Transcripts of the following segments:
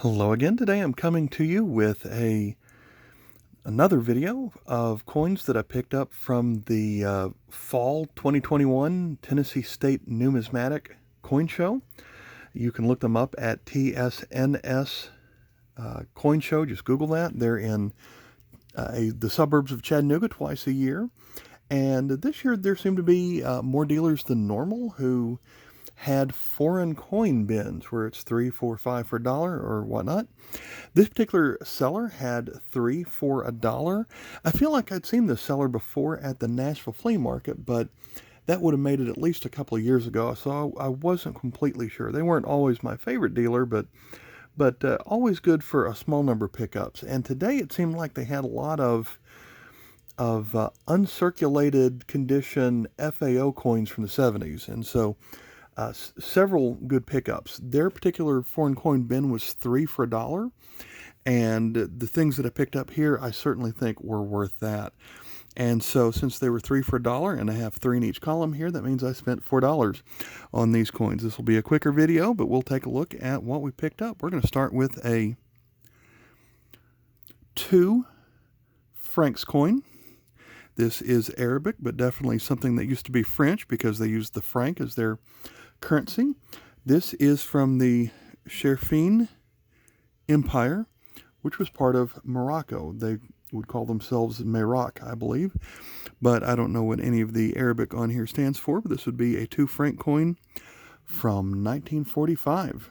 Hello again. Today I'm coming to you with another video of coins that I picked up from the fall 2021 Tennessee State Numismatic Coin Show. You can look them up at TSNS Coin Show. Just Google that. They're in the suburbs of Chattanooga twice a year. And this year there seem to be more dealers than normal who had foreign coin bins where it's 3, 4, 5 for $1 or whatnot. This particular seller had 3 for $1. I feel like I'd seen this seller before at the Nashville Flea Market, but that would have made it at least a couple of years ago, so I wasn't completely sure. They weren't always my favorite dealer, but always good for a small number of pickups. And today it seemed like they had a lot of uncirculated condition FAO coins from the 70s, and so several good pickups. Their particular foreign coin bin was 3 for $1, and the things that I picked up here I certainly think were worth that. And so since they were 3 for $1 and I have 3 in each column here, that means I spent $4 on these coins. This will be a quicker video, but we'll take a look at what we picked up. We're going to start with a 2 francs coin. This is Arabic, but definitely something that used to be French because they used the franc as their currency. This is from the Sherfine Empire, which was part of Morocco. They would call themselves Merak, I believe, but I don't know what any of the Arabic on here stands for, but this would be a 2 franc coin from 1945.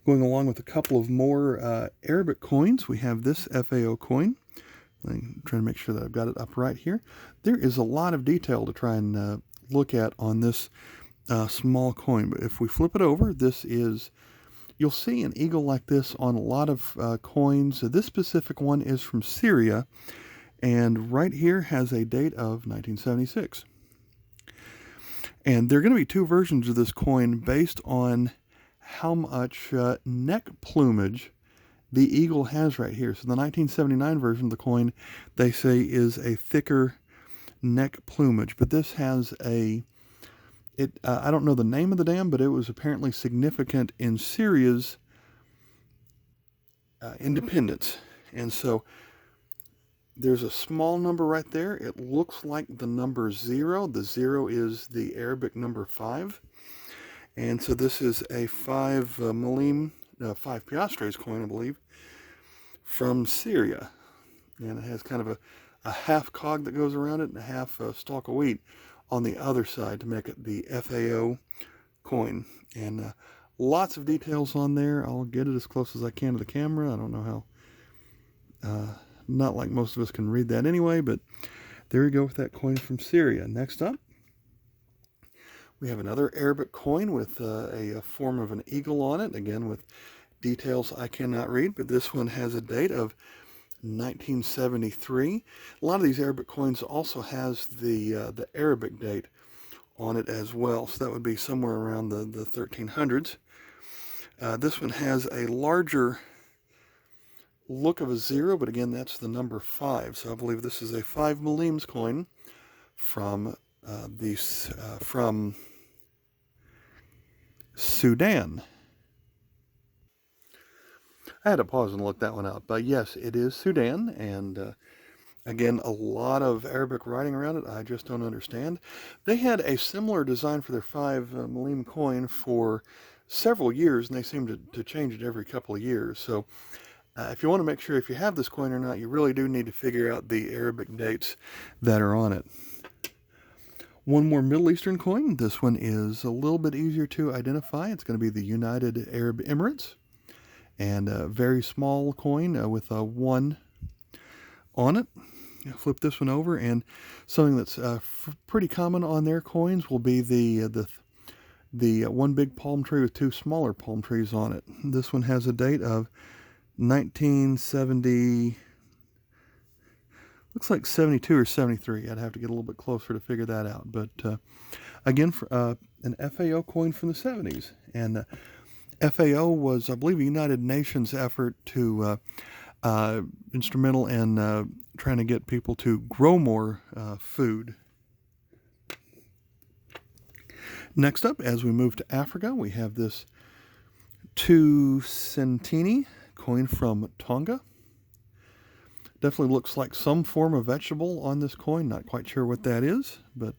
Going along with a couple of more Arabic coins, we have this FAO coin. I'm trying to make sure that I've got it up right here. There is a lot of detail to try and look at on this small coin, but if we flip it over, you'll see an eagle like this on a lot of coins. This specific one is from Syria, and right here has a date of 1976. And there are going to be 2 versions of this coin based on how much neck plumage the eagle has right here. So the 1979 version of the coin, they say, is a thicker neck plumage, but this has I don't know the name of the dam, but it was apparently significant in Syria's independence. And so there's a small number right there. It looks like the number 0. The 0 is the Arabic number 5. And so this is a 5 piastres coin, I believe, from Syria. And it has kind of a half cog that goes around it and a half stalk of wheat on the other side to make it the FAO coin. And lots of details on there. I'll get it as close as I can to the camera. I don't know how, not like most of us can read that anyway, but there you go with that coin from Syria. Next up, we have another Arabic coin with a form of an eagle on it, again with details I cannot read, but this one has a date of 1973. A lot of these Arabic coins also has the Arabic date on it as well, so that would be somewhere around the 1300s. This one has a larger look of a 0, but again that's the number 5, so I believe this is a 5 millimes coin from Sudan. I had to pause and look that one up, but yes, it is Sudan, and again, a lot of Arabic writing around it I just don't understand. They had a similar design for their 5 millime coin for several years, and they seem to change it every couple of years. So if you want to make sure if you have this coin or not, you really do need to figure out the Arabic dates that are on it. One more Middle Eastern coin. This one is a little bit easier to identify. It's going to be the United Arab Emirates, and a very small coin with a 1 on it. Flip this one over, and something that's pretty common on their coins will be the one big palm tree with 2 smaller palm trees on it. This one has a date of 1970. Looks like 72 or 73. I'd have to get a little bit closer to figure that out. But again, an FAO coin from the 70s. And FAO was, I believe, a United Nations effort to instrumental in trying to get people to grow more food. Next up, as we move to Africa, we have this 2 centini coin from Tonga. Definitely looks like some form of vegetable on this coin. Not quite sure what that is, but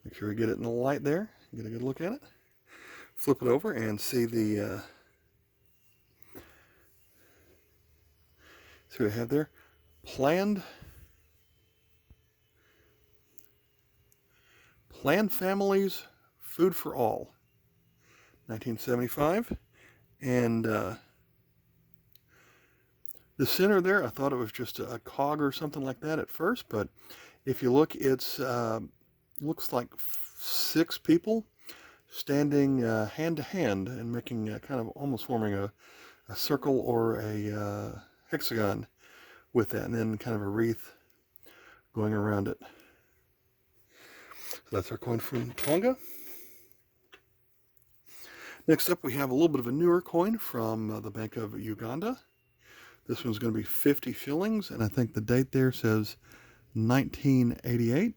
make sure we get it in the light there. Get a good look at it. Flip it over and see the see what we have there. Planned Families, Food for All, 1975. And the center there, I thought it was just a cog or something like that at first, but if you look, it's looks like 6 people standing hand to hand and making kind of almost forming a circle or a hexagon with that, and then kind of a wreath going around it. So that's our coin from Tonga. Next up, we have a little bit of a newer coin from the Bank of Uganda. This one's going to be 50 shillings, and I think the date there says 1988.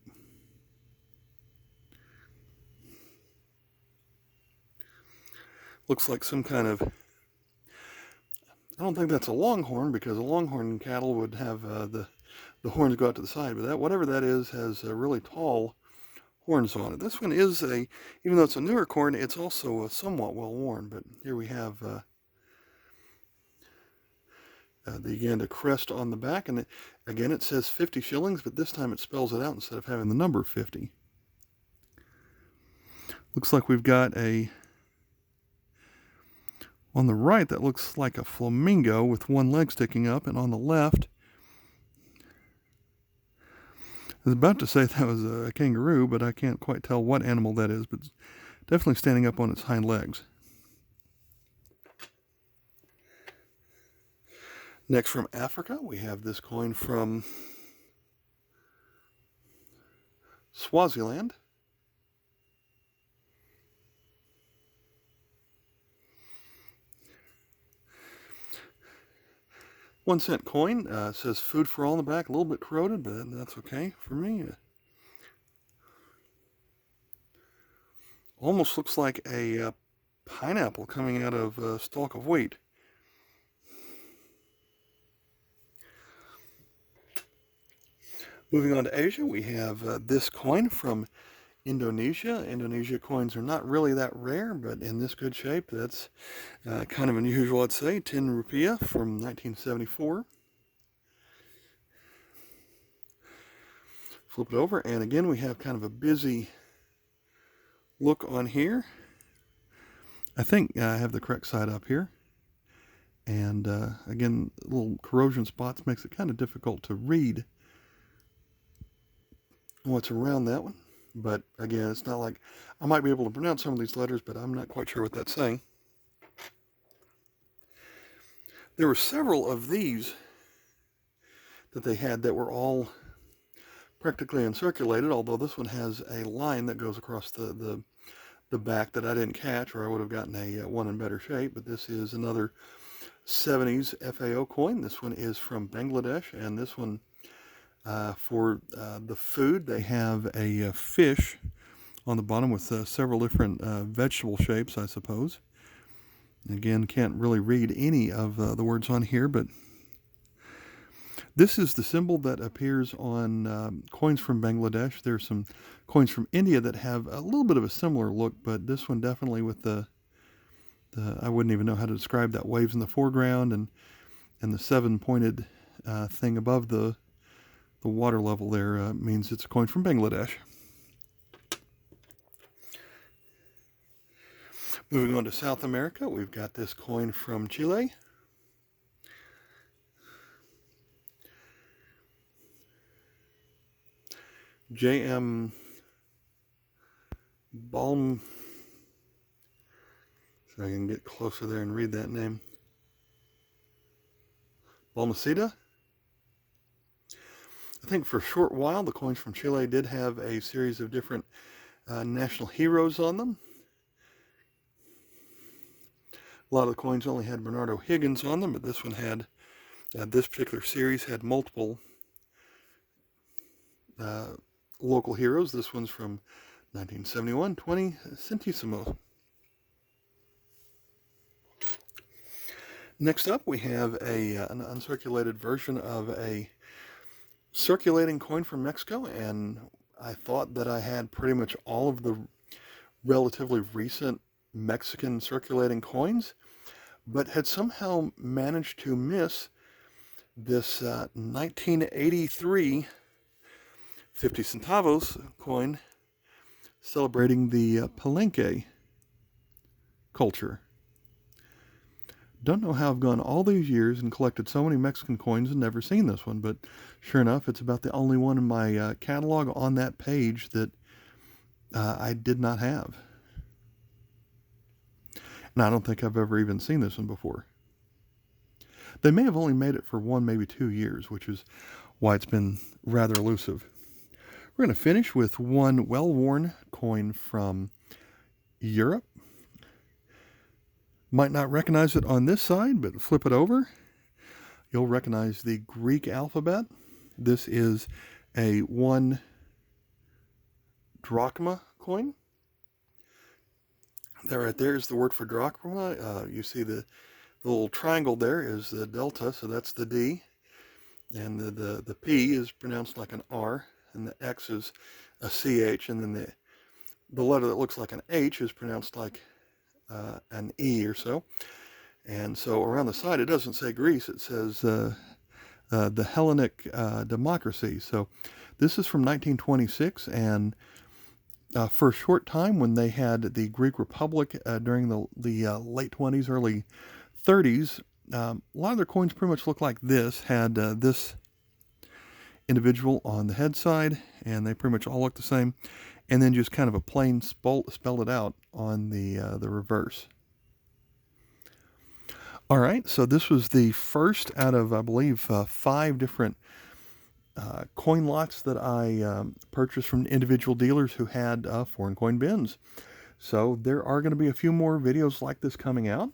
Looks like some kind of, I don't think that's a longhorn, because a longhorn cattle would have the horns go out to the side, but that, whatever that is, has really tall horns on it. This one is even though it's a newer coin, it's also somewhat well worn, but here we have the Uganda crest on the back, and again it says 50 shillings, but this time it spells it out instead of having the number 50. Looks like we've got on the right that looks like a flamingo with one leg sticking up, and on the left, I was about to say that was a kangaroo, but I can't quite tell what animal that is, but it's definitely standing up on its hind legs. Next, from Africa, we have this coin from Swaziland. $1 coin, says Food for All on the back, a little bit corroded, but that's okay for me. Almost looks like a pineapple coming out of a stalk of wheat. Moving on to Asia, we have this coin from Indonesia. Indonesia coins are not really that rare, but in this good shape. That's kind of unusual, I'd say. 10 rupiah from 1974. Flip it over, and again we have kind of a busy look on here. I think I have the correct side up here. And again, little corrosion spots makes it kind of difficult to read what's around that one. But again, it's not like I might be able to pronounce some of these letters, but I'm not quite sure what that's saying. There were several of these that they had that were all practically uncirculated, although this one has a line that goes across the back that I didn't catch, or I would have gotten a one in better shape. But this is another 70s Fao coin. This one is from Bangladesh, and this one for the food, they have a fish on the bottom with several different vegetable shapes, I suppose. Again, can't really read any of the words on here, but this is the symbol that appears on coins from Bangladesh. There's some coins from India that have a little bit of a similar look, but this one definitely with the I wouldn't even know how to describe that, waves in the foreground and the 7-pointed thing above the water level there means it's a coin from Bangladesh. Moving on to South America, we've got this coin from Chile. J.M. Balm, so I can get closer there and read that name. Balmaceda. I think for a short while, the coins from Chile did have a series of different national heroes on them. A lot of the coins only had Bernardo Higgins on them, but this one had, this particular series had multiple local heroes. This one's from 1971, 20 centésimos. Next up, we have an uncirculated version of a circulating coin from Mexico, and I thought that I had pretty much all of the relatively recent Mexican circulating coins, but had somehow managed to miss this 1983 50 centavos coin celebrating the Palenque culture. Don't know how I've gone all these years and collected so many Mexican coins and never seen this one, but sure enough, it's about the only one in my catalog on that page that I did not have. And I don't think I've ever even seen this one before. They may have only made it for 1, maybe 2 years, which is why it's been rather elusive. We're going to finish with one well-worn coin from Europe. Might not recognize it on this side, but flip it over. You'll recognize the Greek alphabet. This is a 1 drachma coin. There, right there is the word for drachma. You see the little triangle there is the delta, so that's the D. And the P is pronounced like an R, and the X is a CH, and then the letter that looks like an H is pronounced like an E or so. And so around the side, it doesn't say Greece, it says the Hellenic democracy. So this is from 1926, and for a short time when they had the Greek Republic during the late 20s, early 30s, a lot of their coins pretty much look like this, had this individual on the head side, and they pretty much all look the same, and then just kind of a plain spelled it out on the reverse. All right, so this was the first out of, I believe, 5 different coin lots that I purchased from individual dealers who had foreign coin bins. So there are going to be a few more videos like this coming out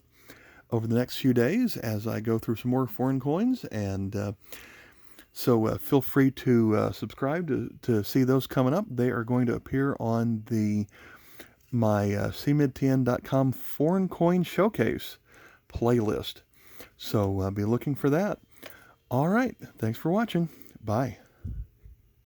over the next few days as I go through some more foreign coins, and so feel free to subscribe to see those coming up. They are going to appear on my cmidtn.com foreign coin showcase playlist. So be looking for that. All right, thanks for watching. Bye.